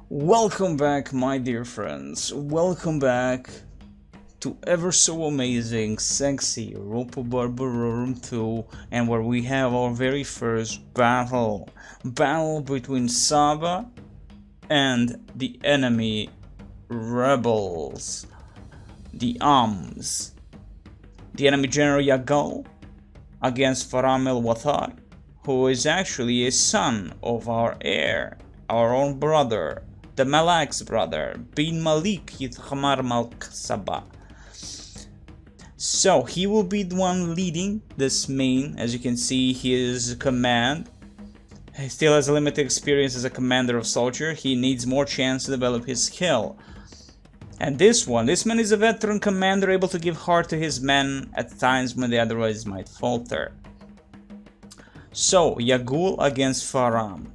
Welcome back, my dear friends. Welcome back to ever so amazing, sexy Europa Barbarorum 2, and where we have our very first battle. Battle between Saba and the enemy rebels. The Ams. The enemy General Yagal against Faram el-Wathar, who is actually a son of our heir, our own brother, the Malk's brother, bin Malik Yithamar Malk Saba. So he will be the one leading this main. As you can see, his command. He still has a limited experience as a commander of soldier. He needs more chance to develop his skill. And this man is a veteran commander, able to give heart to his men at times when they otherwise might falter. So, Yagul against Faram.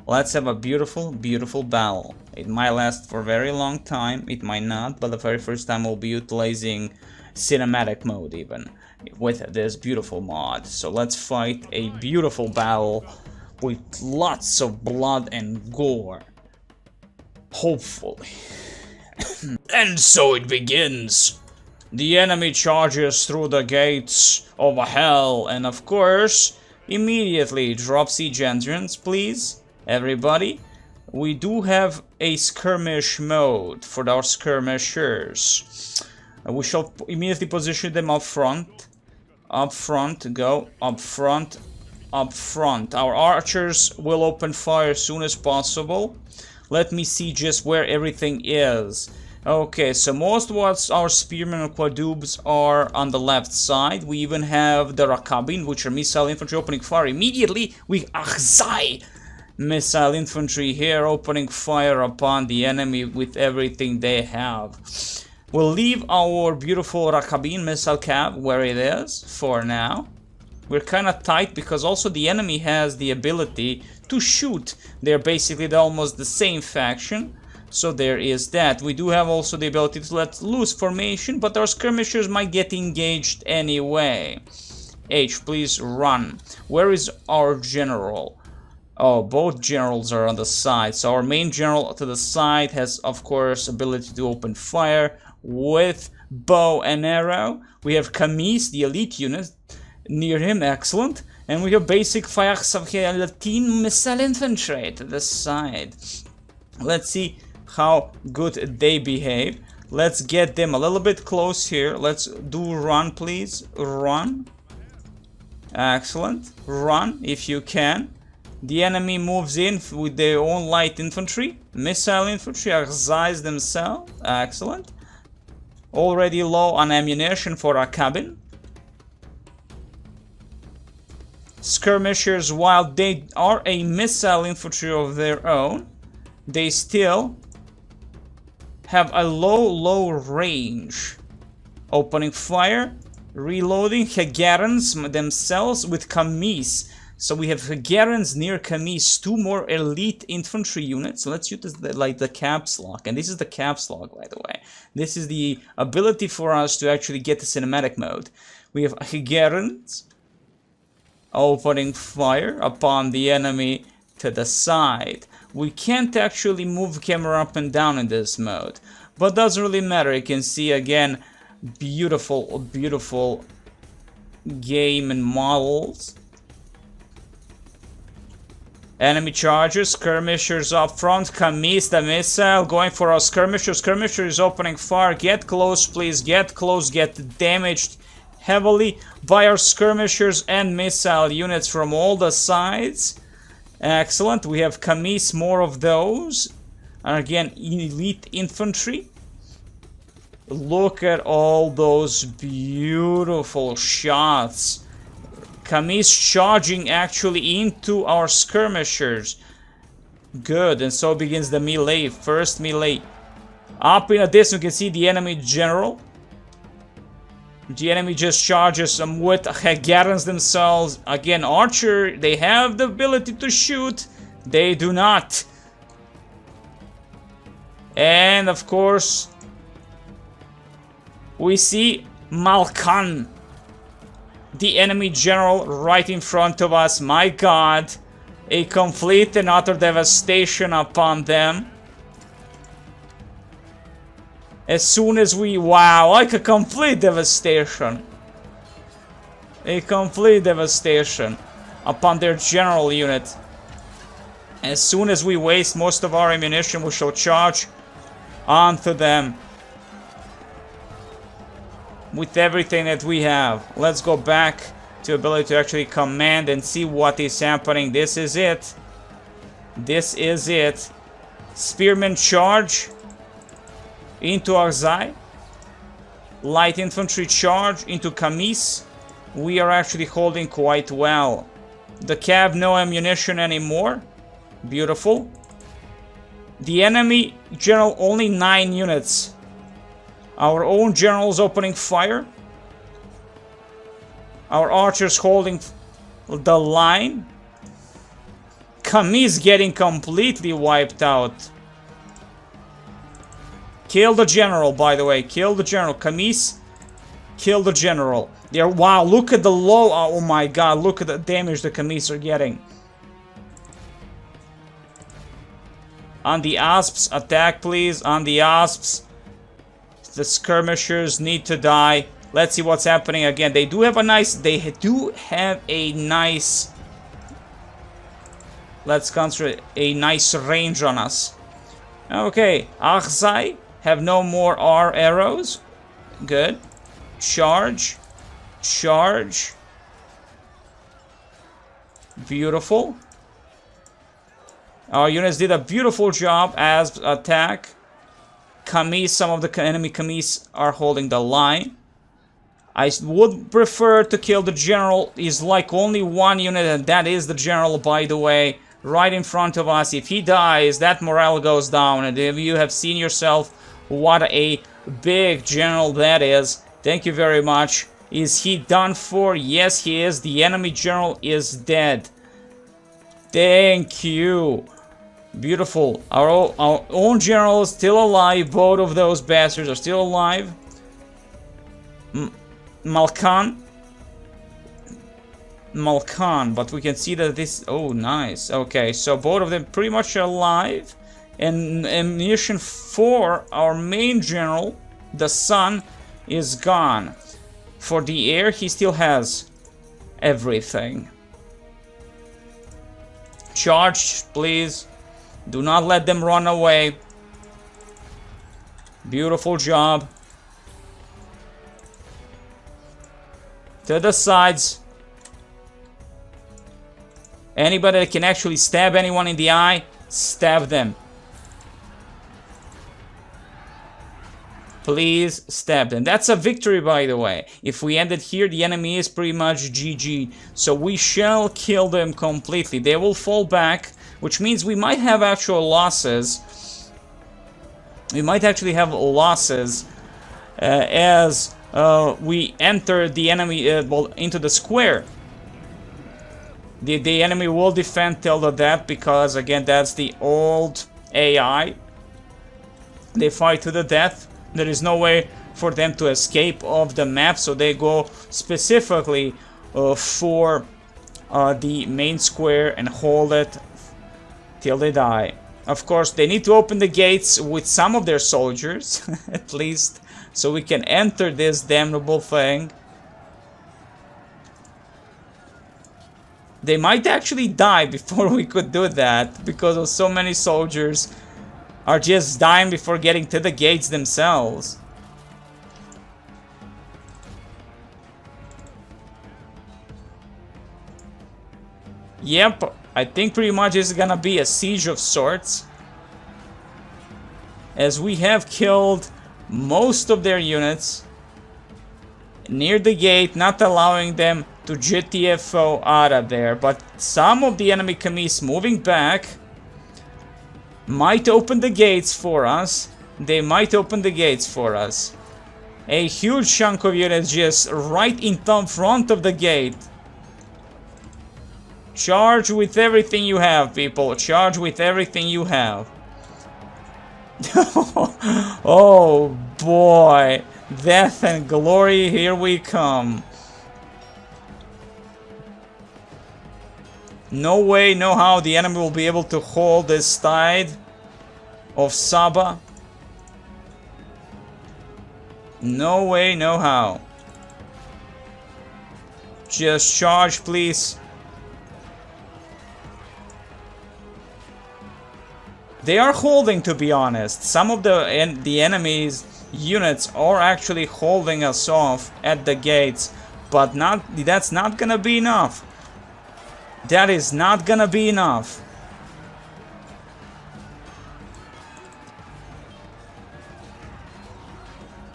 Let's have a beautiful, beautiful battle. It might last for a very long time, it might not, but the very first time we'll be utilizing cinematic mode even, with this beautiful mod. So let's fight a beautiful battle with lots of blood and gore. Hopefully. And so it begins. The enemy charges through the gates of hell, and of course, immediately drop siege entrance, please. Everybody, we do have a skirmish mode for our skirmishers. We shall immediately position them up front. Up front, go. Up front. Up front. Our archers will open fire as soon as possible. Let me see just where everything is. Okay, so most of our spearmen and quadubes are on the left side. We even have the Rakabin, which are missile infantry, opening fire immediately. We Achzai! Missile infantry here opening fire upon the enemy with everything they have. We'll leave our beautiful Rakabin missile cab where it is for now. We're kind of tight because also the enemy has the ability to shoot. They're basically almost the same faction. So there is that. We do have also the ability to let loose formation, but our skirmishers might get engaged anyway. H, please run. Where is our general? Oh, both generals are on the side. So our main general to the side has, of course, ability to open fire with bow and arrow. We have Kamis, the elite unit, near him, excellent. And we have basic Latin missile infantry to the side. Let's see how good they behave. Let's get them a little bit close here. Let's do run, please. Run. Excellent. Run if you can. The enemy moves in with their own light infantry. Missile infantry exercise themselves. Excellent. Already low on ammunition for our cabin. Skirmishers, while they are a missile infantry of their own, they still have a low range. Opening fire, reloading. Hegarans themselves with Kamis. So we have Hegarans near Kamis, two more elite infantry units. So let's use the caps lock. And this is the caps lock, by the way. This is the ability for us to actually get the cinematic mode. We have Hegarans opening fire upon the enemy to the side. We can't actually move camera up and down in this mode, but doesn't really matter. You can see again, beautiful, beautiful game and models. Enemy charges, skirmishers up front. Kamis, the missile, going for our skirmisher. Skirmisher is opening fire. Get close, please. Get close. Get damaged heavily by our skirmishers and missile units from all the sides. Excellent. We have Kamis, more of those. And again, elite infantry. Look at all those beautiful shots. Kamis charging actually into our skirmishers. Good. And so begins the melee. First melee. Up in a distance, you can see the enemy general. The enemy just charges them with Hegarans themselves. Again, archer, they have the ability to shoot. They do not. And of course, we see the enemy general right in front of us. My god. A complete and utter devastation upon them. As soon as we... Wow, like a complete devastation. A complete devastation upon their general unit. As soon as we waste most of our ammunition, we shall charge onto them with everything that we have. Let's go back to ability to actually command and see what is happening. This is it. This is it. Spearmen charge into Arzai. Light infantry charge into Kamis. We are actually holding quite well. The Cav no ammunition anymore. Beautiful. The enemy general only 9 units. Our own generals opening fire. Our archers holding the line. Kamis getting completely wiped out. Kill the general, by the way. Kill the general. Kamis, kill the general. There. Wow, look at the low. Oh my god, look at the damage the Kamis are getting. On the Asps, attack please. On the Asps. The skirmishers need to die. Let's see what's happening again. They do have a nice... Let's concentrate a nice range on us. Okay, Arzai have no more R arrows. Good. Charge. Charge. Beautiful. Our units did a beautiful job as attack. Kamis, some of the enemy Kamis are holding the line. I would prefer to kill the general. He's like only 1 unit, and that is the general, by the way, right in front of us. If he dies, that morale goes down, and if you have seen yourself what a big general that is, thank you very much. Is he done for? Yes, he is. The enemy general is dead. Thank you. Beautiful. Our own general is still alive. Both of those bastards are still alive. Malkun, but we can see that this... Oh, nice. Okay, so both of them pretty much alive. And ammunition for our main general, the sun, is gone. For the air, he still has everything. Charge, please. Do not let them run away. Beautiful job. To the sides. Anybody that can actually stab anyone in the eye, stab them. Please stab them. That's a victory, by the way. If we end it here, the enemy is pretty much GG. So we shall kill them completely. They will fall back, which means we might have actual losses. We might actually have losses as we enter the enemy into the square. The enemy will defend till the death because, again, that's the old AI. They fight to the death. There is no way for them to escape off the map, so they go specifically for the main square and hold it till they die. Of course, they need to open the gates with some of their soldiers, at least, so we can enter this damnable thing. They might actually die before we could do that, because of so many soldiers are just dying before getting to the gates themselves. Yep, I think pretty much it's gonna be a siege of sorts, as we have killed most of their units near the gate, not allowing them to GTFO out of there. But some of the enemy Kamis moving back might open the gates for us. They might open the gates for us. A huge chunk of units just right in front of the gate. Charge with everything you have, people. Charge with everything you have. Oh boy. Death and glory, here we come. No way, no how the enemy will be able to hold this tide of Saba. No way, no how. Just charge, please. They are holding, to be honest. Some of the enemy's units are actually holding us off at the gates, but that's not gonna be enough. That is not gonna be enough.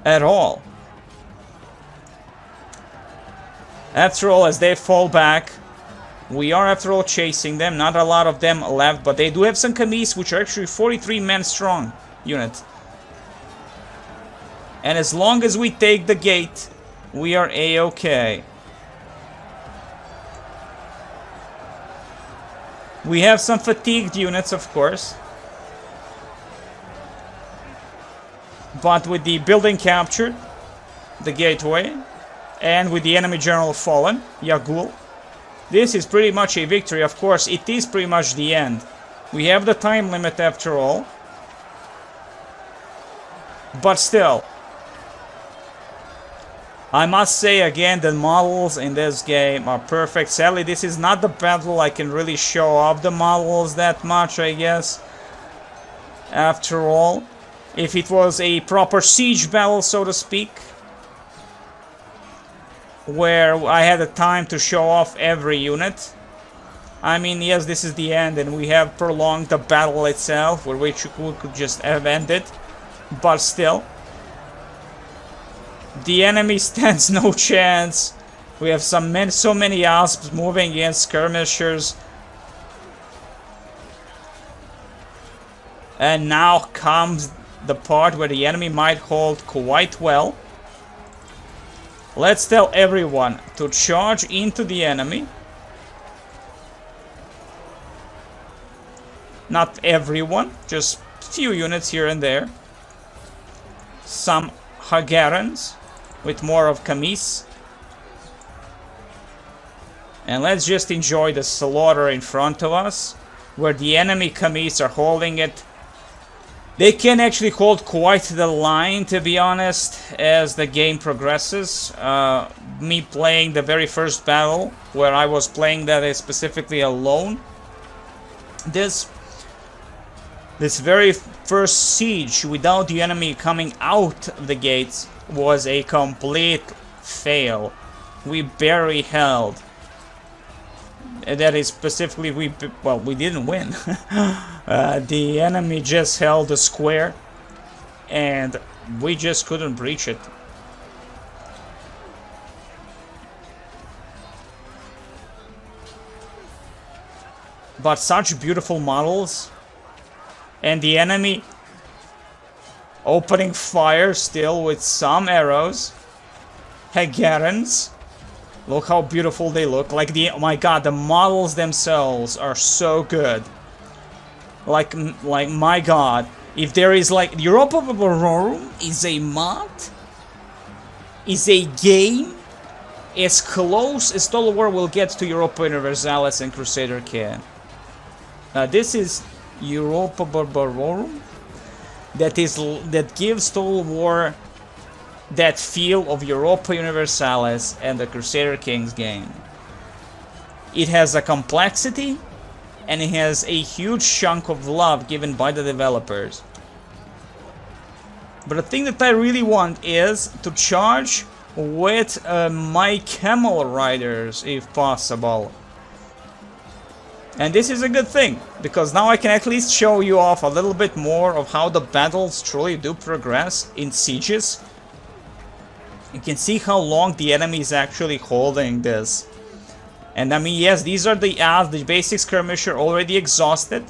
At all. After all, as they fall back, we are after all chasing them. Not a lot of them left, but they do have some Kamis, which are actually 43 men strong units. And as long as we take the gate, we are A-okay. We have some fatigued units, of course. But with the building captured, the gateway, and with the enemy general fallen, Yagul, this is pretty much a victory. Of course, it is pretty much the end. We have the time limit after all. But still, I must say again, the models in this game are perfect. Sadly, this is not the battle I can really show off the models that much, I guess. After all, if it was a proper siege battle, so to speak, where I had the time to show off every unit. I mean, yes, this is the end, and we have prolonged the battle itself, which we could just have ended. But still, the enemy stands no chance. We have so many asps moving against skirmishers. And now comes the part where the enemy might hold quite well. Let's tell everyone to charge into the enemy. Not everyone, just few units here and there. Some Hungarians with more of Kamis. And let's just enjoy the slaughter in front of us, where the enemy Kamis are holding it. They can actually hold quite the line, to be honest, as the game progresses. Me playing the very first battle, where I was playing that specifically alone. This very first siege, without the enemy coming out of the gates, was a complete fail. We barely held. That is specifically, we didn't win. The enemy just held the square, and we just couldn't breach it. But such beautiful models, and the enemy opening fire still with some arrows. Hungarians. Look how beautiful they look. Like oh my god, the models themselves are so good. Like my god, if there is like Europa Barbarorum is a mod, is a game as close as Total War will get to Europa Universalis and Crusader can. This is Europa Barbarorum that gives Total War that feel of Europa Universalis and the Crusader Kings game. It has a complexity, and it has a huge chunk of love given by the developers. But the thing that I really want is to charge with my camel riders, if possible. And this is a good thing, because now I can at least show you off a little bit more of how the battles truly do progress in sieges. You can see how long the enemy is actually holding this. And I mean, yes, these are the basic skirmisher already exhausted.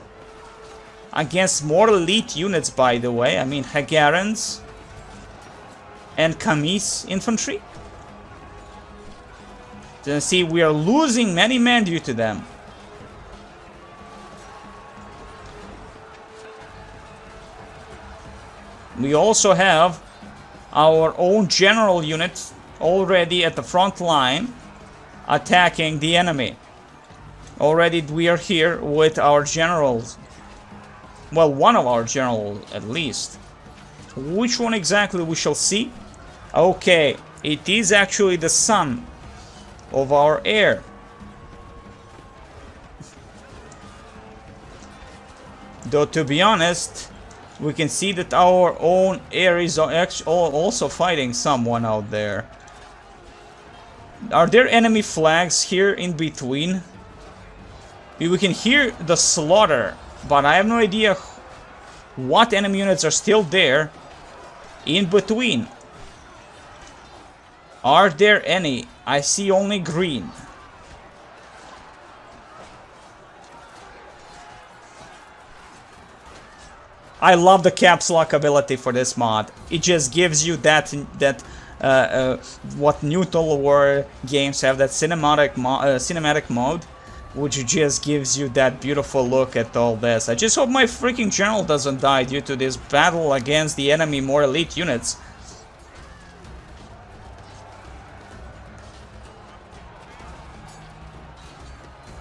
Against more elite units, by the way. I mean, Hungarians and Kamis infantry. So you see, we are losing many men due to them. We also have our own general units already at the front line attacking the enemy. Already we are here with our generals. Well, one of our generals at least. Which one exactly we shall see? Okay, it is actually the son of our heir. Though to be honest, we can see that our own heir is also fighting someone out there. Are there enemy flags here in between? We can hear the slaughter, but I have no idea what enemy units are still there in between. Are there any? I see only green. I love the caps lock ability for this mod. It just gives you that what new Total War games have, that cinematic mode, which just gives you that beautiful look at all this. I just hope my freaking general doesn't die due to this battle against the enemy more elite units.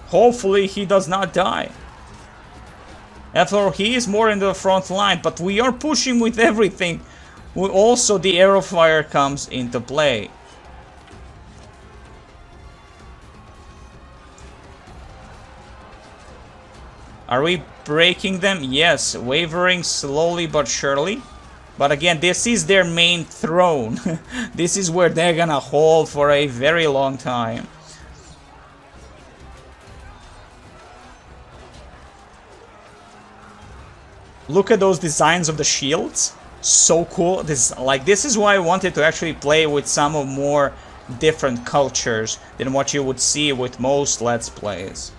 Hopefully he does not die. After all, he is more in the front line, but we are pushing with everything. Also, the arrow fire comes into play. Are we breaking them? Yes, wavering slowly but surely. But again, this is their main throne. This is where they're gonna hold for a very long time. Look at those designs of the shields. So cool. This is why I wanted to actually play with some of more different cultures than what you would see with most Let's Plays.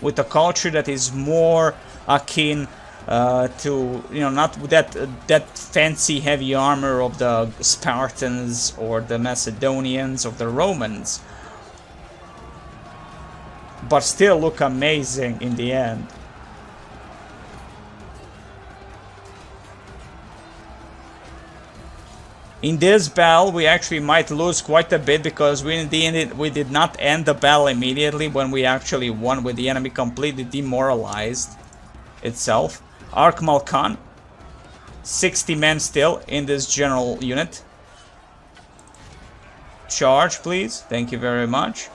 With a culture that is more akin to, you know, not that fancy heavy armor of the Spartans or the Macedonians or the Romans, but still look amazing in the end. In this battle, we actually might lose quite a bit because we did not end the battle immediately when we actually won, with the enemy completely demoralized itself. Ark Malkan, 60 men still in this general unit. Charge, please. Thank you very much.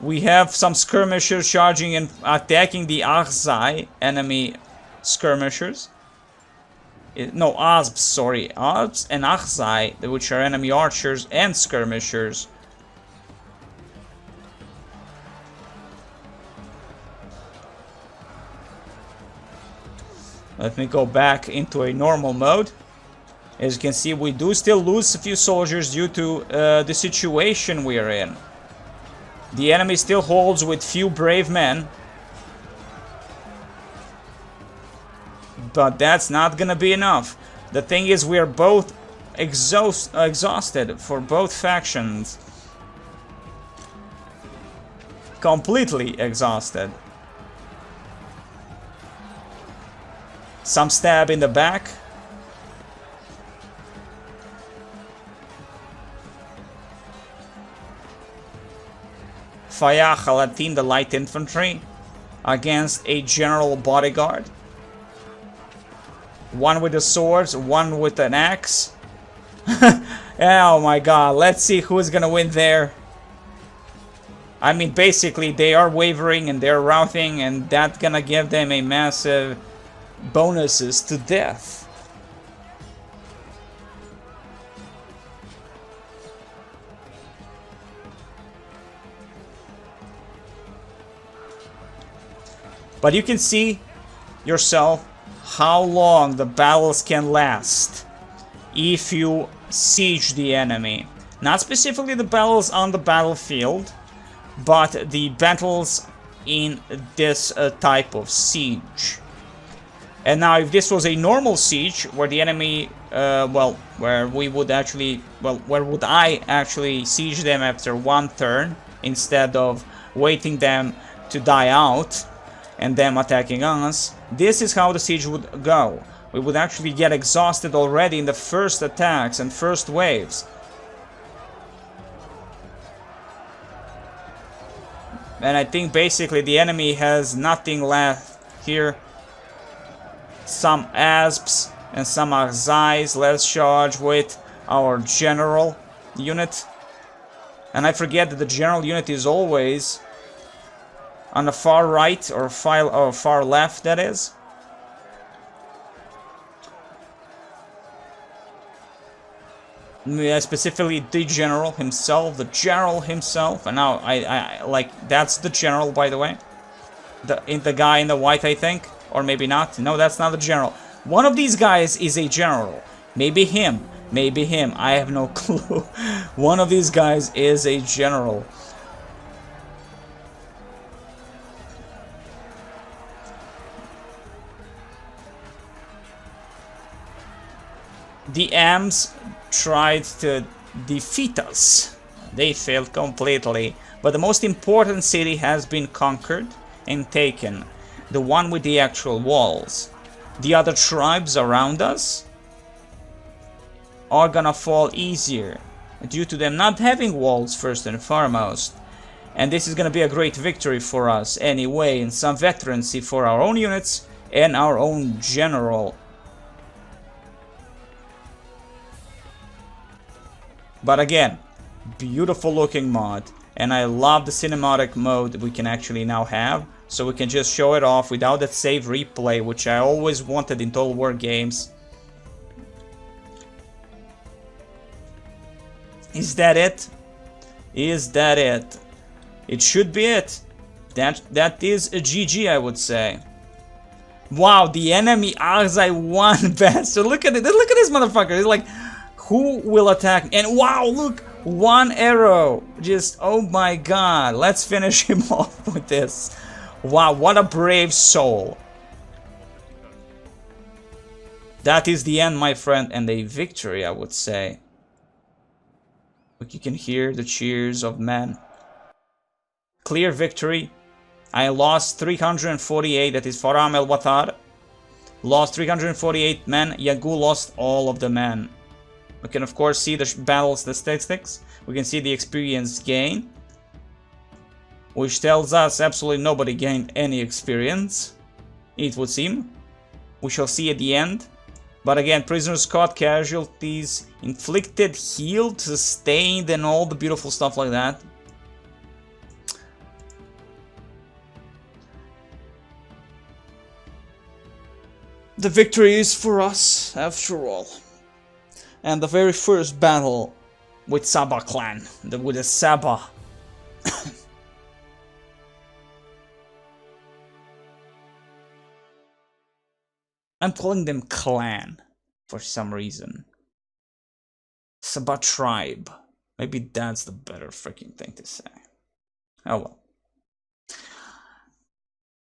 We have some skirmishers charging and attacking the Arzai enemy skirmishers. No, Asps, sorry. Asps and Arzai, which are enemy archers and skirmishers. Let me go back into a normal mode. As you can see, we do still lose a few soldiers due to the situation we are in. The enemy still holds with few brave men. But that's not gonna be enough. The thing is, we are both exhausted for both factions. Completely exhausted. Some stab in the back. Fayah Khalatin, the light infantry, against a general bodyguard. One with the swords, one with an axe. Oh my god, let's see who's gonna win there. I mean, basically, they are wavering and they're routing, and that's gonna give them a massive bonuses to death. But you can see yourself how long the battles can last if you siege the enemy. Not specifically the battles on the battlefield, but the battles in this type of siege. And now, if this was a normal siege, where the enemy, where would I actually siege them after one turn, instead of waiting them to die out and them attacking us, this is how the siege would go. We would actually get exhausted already in the first attacks and first waves. And I think basically the enemy has nothing left here. Some asps and some arzais. Let's charge with our general unit. And I forget that the general unit is always on the far right or far left, that is. Yeah, specifically the general himself, and now I like that's the general, by the way. The guy in the white, I think, or maybe not. No, that's not the general. One of these guys is a general. Maybe him. Maybe him. I have no clue. One of these guys is a general. The Ams tried to defeat us. They failed completely. But the most important city has been conquered and taken. The one with the actual walls. The other tribes around us are gonna fall easier due to them not having walls first and foremost. And this is gonna be a great victory for us anyway, and some veterancy for our own units and our own general. But again, beautiful looking mod, and I love the cinematic mode that we can actually now have, so we can just show it off without that save replay, which I always wanted in Total War games. Is that it? Is that it? It should be it. That is a GG, I would say. Wow, the enemy Arzai won bastard. Look at it. Look at this motherfucker. He's like, who will attack? And wow, look, one arrow. Just, oh my god. Let's finish him off with this. Wow, what a brave soul. That is the end, my friend, and a victory, I would say. Look, you can hear the cheers of men. Clear victory. I lost 348, that is Faram el-Watar. Lost 348 men. Yagu lost all of the men. We can of course see the battle statistics. We can see the experience gain, which tells us absolutely nobody gained any experience, it would seem. We shall see at the end. But again, prisoners caught, casualties inflicted, healed, sustained, and all the beautiful stuff like that. The victory is for us, after all. And the very first battle with Saba clan, with the Saba. I'm calling them clan for some reason. Saba tribe. Maybe that's the better freaking thing to say. Oh well.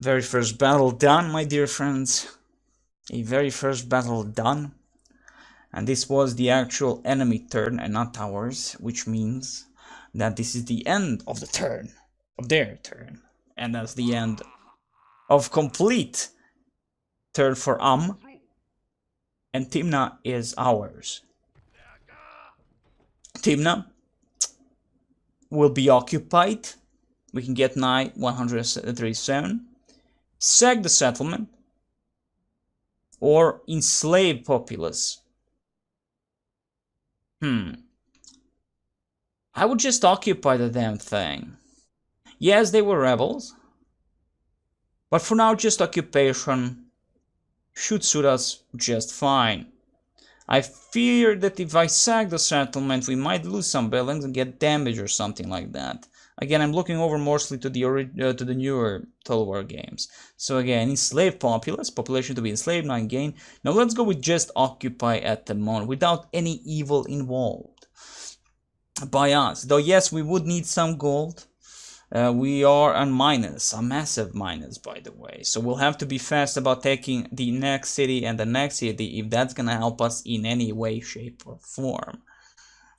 Very first battle done, my dear friends. A very first battle done. And this was the actual enemy turn and not ours, which means that this is the end of the turn, of their turn. And that's the end of complete turn for and Timna is ours. Timna will be occupied. We can get knight 137. Sack the settlement. Or enslave populace. I would just occupy the damn thing. Yes, they were rebels. But for now, just occupation should suit us just fine. I fear that if I sack the settlement, we might lose some buildings and get damage or something like that. Again, I'm looking over mostly to the newer Total War games. So again, enslave population to be enslaved, 9 gain. Now let's go with just occupy at the moment, without any evil involved by us. Though yes, we would need some gold. We are on minus, a massive minus, by the way. So we'll have to be fast about taking the next city and the next city if that's gonna help us in any way, shape, or form.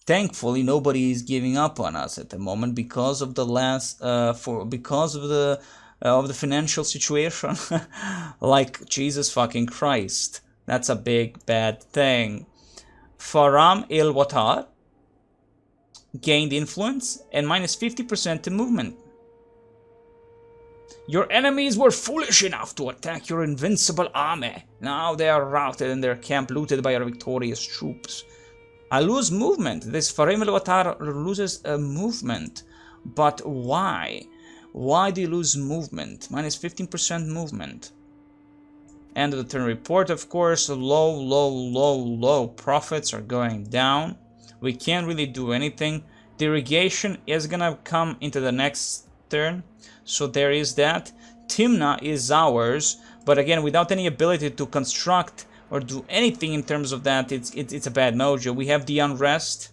Thankfully, nobody is giving up on us at the moment because of the because of the financial situation. Like Jesus fucking Christ, that's a big bad thing. Faram el-Watar gained influence and minus 50% to movement. Your enemies were foolish enough to attack your invincible army. Now they are routed and their camp looted by our victorious troops. I lose movement. This Farim el-Watar loses a movement. But why? Why do you lose movement? Minus 15% movement. End of the turn report, of course. Low. Profits are going down. We can't really do anything. The irrigation is gonna come into the next turn. So there is that. Timna is ours. But again, without any ability to construct or do anything in terms of that, it's a bad mojo. We have the unrest.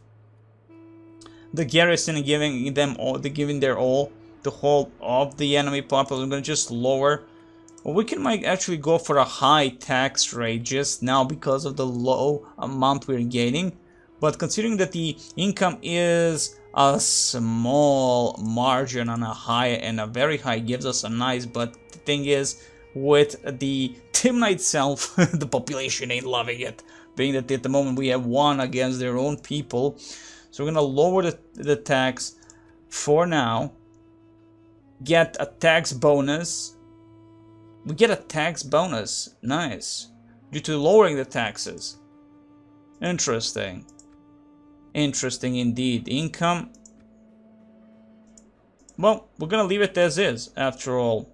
The garrison giving them all, giving their all. The whole of the enemy population. I'm gonna just lower. Well, we can actually go for a high tax rate just now because of the low amount we're gaining. But considering that the income is a small margin on a high and a very high gives us a nice, but the thing is, with the Timna itself, the population ain't loving it. Being that at the moment we have won against their own people. So we're gonna lower the tax for now. Get a tax bonus. We get a tax bonus. Nice. Due to lowering the taxes. Interesting. Interesting indeed. Income. Well, we're gonna leave it as is, after all.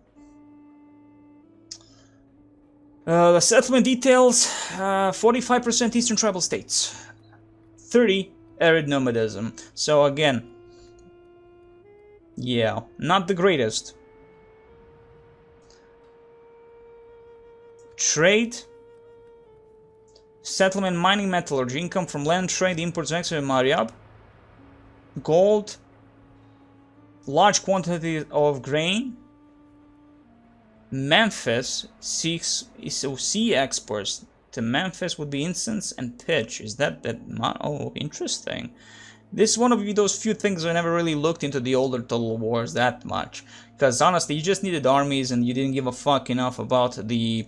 The settlement details. 45% Eastern Tribal States. 30 arid nomadism. So again, yeah, not the greatest. Trade. Settlement, mining, metallurgy. Income from land trade, imports, and export, Mariab. Gold. Large quantity of grain. Memphis seeks sea exports. To Memphis would be incense and pitch. Is that? Oh, interesting. This is one of those few things I never really looked into the older Total Wars that much. Because honestly, you just needed armies and you didn't give a fuck enough about the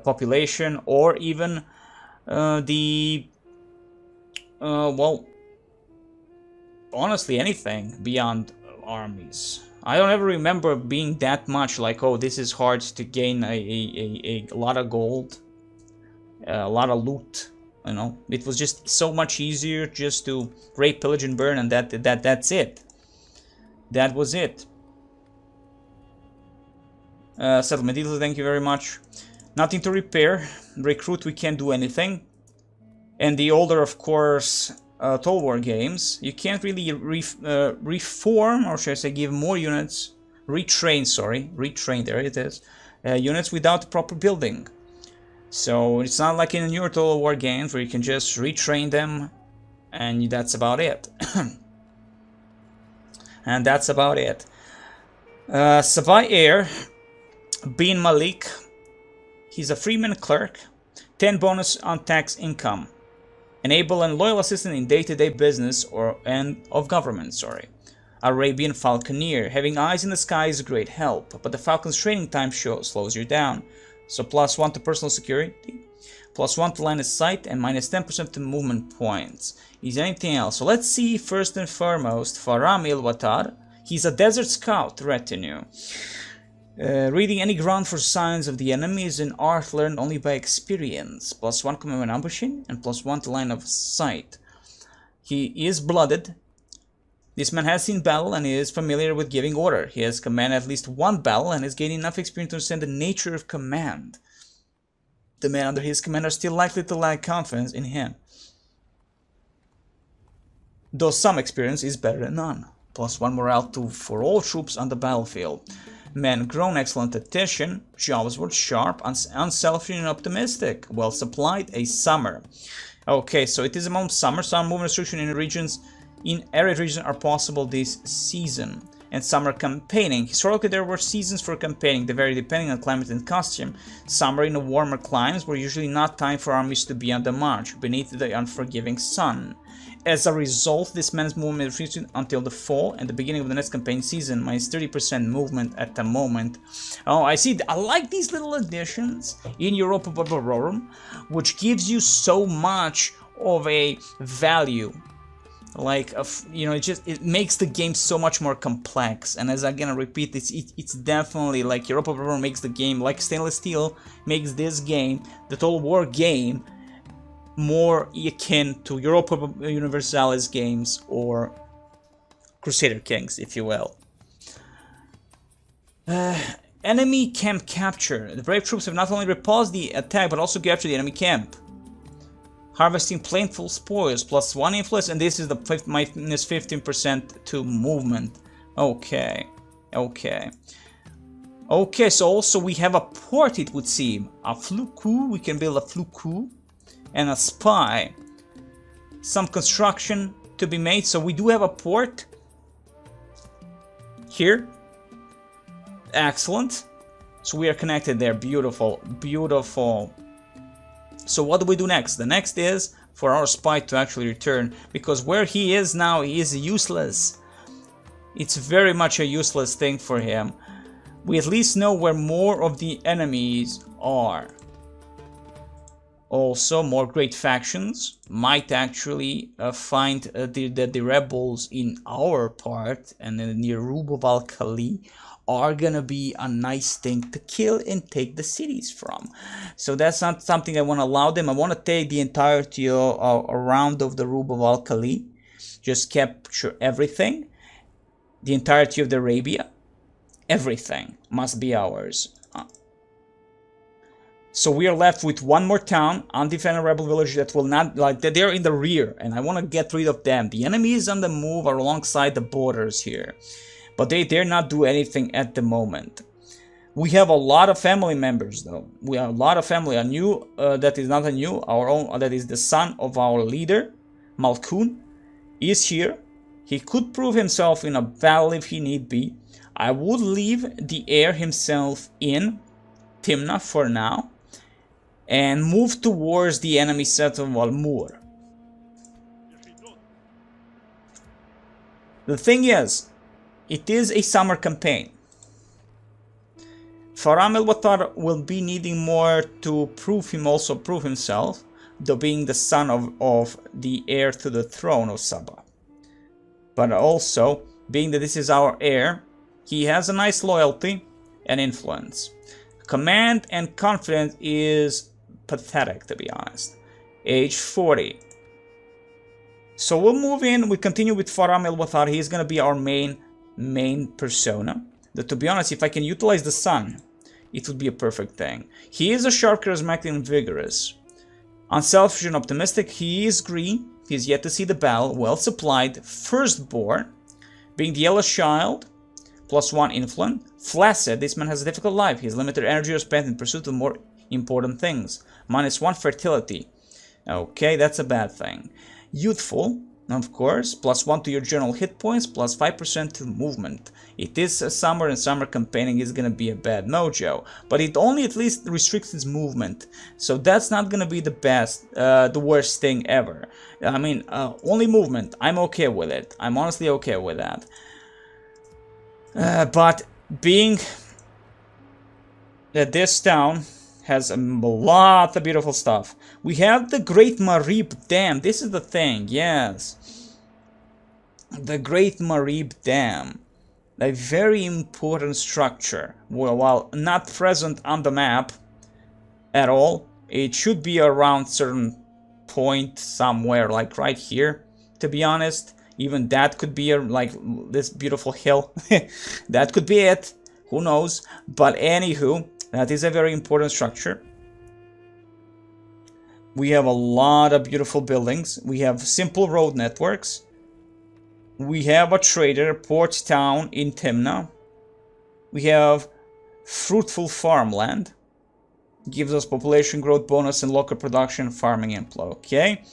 population or even well, honestly, anything beyond armies. I don't ever remember being that much like, oh, this is hard to gain a lot of gold, a lot of loot. You know, it was just so much easier just to rape, pillage, and burn, and that's it. That was it. Settlement details, thank you very much. Nothing to repair. Recruit, we can't do anything. And the older, of course, Total War games, you can't really reform, or should I say give more units, retrain, there it is, units without proper building. So it's not like in the newer Total War games where you can just retrain them and that's about it. And that's about it. Savai heir, Bin Malik, he's a freeman clerk, 10 bonus on tax income. Enable and loyal assistant in day-to-day business and of government, Arabian falconer, having eyes in the sky is a great help, but the falcon's training time slows you down. So +1 to personal security, +1 to line of sight, and minus 10% to movement points. Is there anything else? So let's see first and foremost, Faram il-Watar. He's a desert scout retinue. Reading any ground for signs of the enemy is an art learned only by experience. +1 command when ambushing, and +1 to line of sight. He is blooded. This man has seen battle and is familiar with giving order. He has commanded at least one battle and has gained enough experience to understand the nature of command. The men under his command are still likely to lack confidence in him, though some experience is better than none. +1 morale for all troops on the battlefield. Men grown excellent tactician, jaws were sharp, unselfish and optimistic, well supplied, a summer. Okay, so it is among summer, some movement restriction in regions in arid regions are possible this season. And summer campaigning. Historically, there were seasons for campaigning, they vary depending on climate and costume. Summer in the warmer climes were usually not time for armies to be on the march, beneath the unforgiving sun. As a result, this man's movement is restricted until the fall and the beginning of the next campaign season, minus 30% movement at the moment. Oh, I see. I like these little additions in Europa Barbarorum, which gives you so much of a value Like, you know, it makes the game so much more complex. And as I'm gonna repeat, it's definitely like Europa Barbarorum makes the game, like Stainless Steel makes this game, the Total War game, more akin to Europa Universalis games or Crusader Kings, if you will. Enemy camp capture. The brave troops have not only repulsed the attack, but also captured the enemy camp. Harvesting plentiful spoils, +1 influence, and this is the minus 15% to movement. Okay, okay. Okay, so also we have a port, it would seem. A fluku, we can build a fluku, and a spy. Some construction to be made, so we do have a port here. Excellent. So we are connected there. Beautiful, beautiful. So what do we do next? The next is for our spy to actually return, because where he is now, he is useless. It's very much a useless thing for him. We at least know where more of the enemies are. Also, more great factions might actually find the rebels in our part, and in the Europa Barbarorum are gonna be a nice thing to kill and take the cities from. So that's not something I want to allow them. I want to take the entirety around of the Europa Barbarorum, just capture everything, the entirety of the Arabia, everything must be ours. So we are left with one more town, undefended rebel village that will not, like, they're in the rear, and I want to get rid of them. The enemy is on the move alongside the borders here, but they dare not do anything at the moment. We have a lot of family members, though. We have a lot of family. A new, that is not a new, our own, that is the son of our leader, Malkun, is here. He could prove himself in a battle if he need be. I would leave the heir himself in Timna for now, and move towards the enemy settlement of Almur. The thing is, it is a summer campaign. Faram el-Watar will be needing more to prove himself, though being the son of the heir to the throne of Saba. But also, being that this is our heir, he has a nice loyalty and influence. Command and confidence is pathetic, to be honest. Age 40. So we'll move in, we continue with Faram el-Watar. He's gonna be our main persona. That, to be honest, if I can utilize the sun, it would be a perfect thing. He is a sharp, charismatic, and vigorous. Unselfish and optimistic, he is green. He's yet to see the battle, well supplied, firstborn, being the eldest child, +1 influence. Flaccid, this man has a difficult life. His limited energy is spent in pursuit of more important things. -1 fertility. Okay, that's a bad thing. Youthful, of course, +1 to your general hit points, +5% to movement. It is a summer, and summer campaigning is gonna be a bad mojo, but it only at least restricts his movement, so that's not gonna be the worst thing ever. I mean, only movement, I'm okay with it. I'm honestly okay with that. But being that this town has a lot of beautiful stuff. We have the Great Marib Dam. This is the thing, yes. The Great Marib Dam. A very important structure. Well, while not present on the map at all, it should be around certain point somewhere, like right here, to be honest. Even that could be like this beautiful hill. That could be it. Who knows? But anywho, that is a very important structure. We have a lot of beautiful buildings. We have simple road networks. We have a trader, port town in Timna. We have fruitful farmland. Gives us population growth bonus and local production, farming inflow. Okay.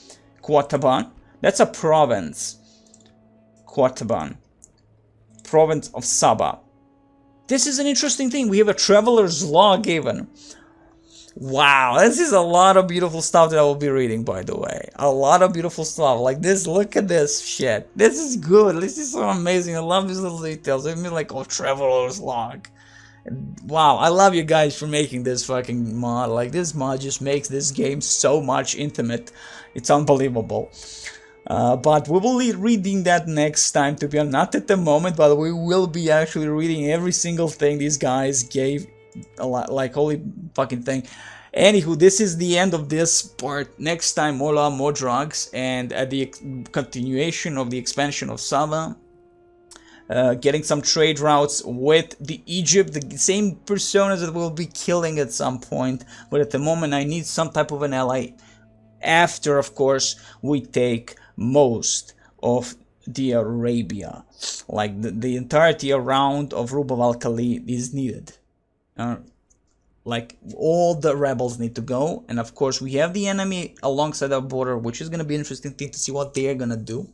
Quataban. That's a province. Quataban. Province of Saba. This is an interesting thing. We have a traveler's log even. Wow, this is a lot of beautiful stuff that I will be reading, by the way. A lot of beautiful stuff. Like this, look at this shit. This is good. This is so amazing. I love these little details. I mean, like, oh, traveler's log. Wow, I love you guys for making this fucking mod. Like, this mod just makes this game so much intimate. It's unbelievable. But we will be reading that next time, to be honest. Not at the moment, but we will be actually reading every single thing these guys gave. A lot, like, holy fucking thing. Anywho, this is the end of this part. Next time, more law, more drugs, and the continuation of the expansion of Saba. Getting some trade routes with the Egypt, the same personas that we'll be killing at some point. But at the moment, I need some type of an ally. After, of course, we take most of the Arabia. Like the entirety around of Rub al-Khali is needed. Like all the rebels need to go, and of course we have the enemy alongside our border, which is going to be an interesting thing to see what they're going to do.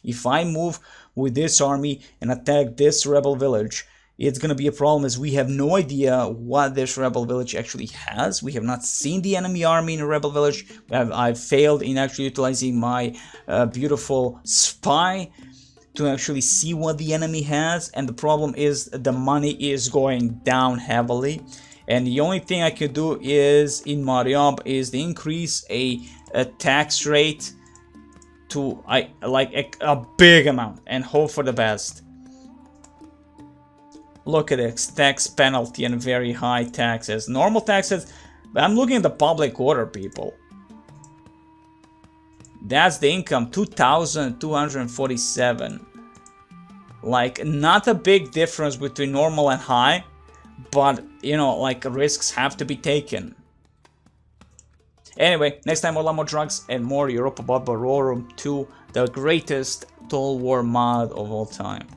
If I move with this army and attack this rebel village, it's going to be a problem, as we have no idea what this rebel village actually has. We have not seen the enemy army in a rebel village. I've failed in actually utilizing my beautiful spy to actually see what the enemy has, and the problem is the money is going down heavily. And the only thing I could do is in Mariab is to increase a tax rate to a big amount and hope for the best. Look at this, tax penalty and very high taxes. Normal taxes, I'm looking at the public order, people. That's the income, 2,247. Like, not a big difference between normal and high, but, you know, like, risks have to be taken. Anyway, next time, a lot more drugs and more Europa Barbarorum 2, the greatest Total War mod of all time.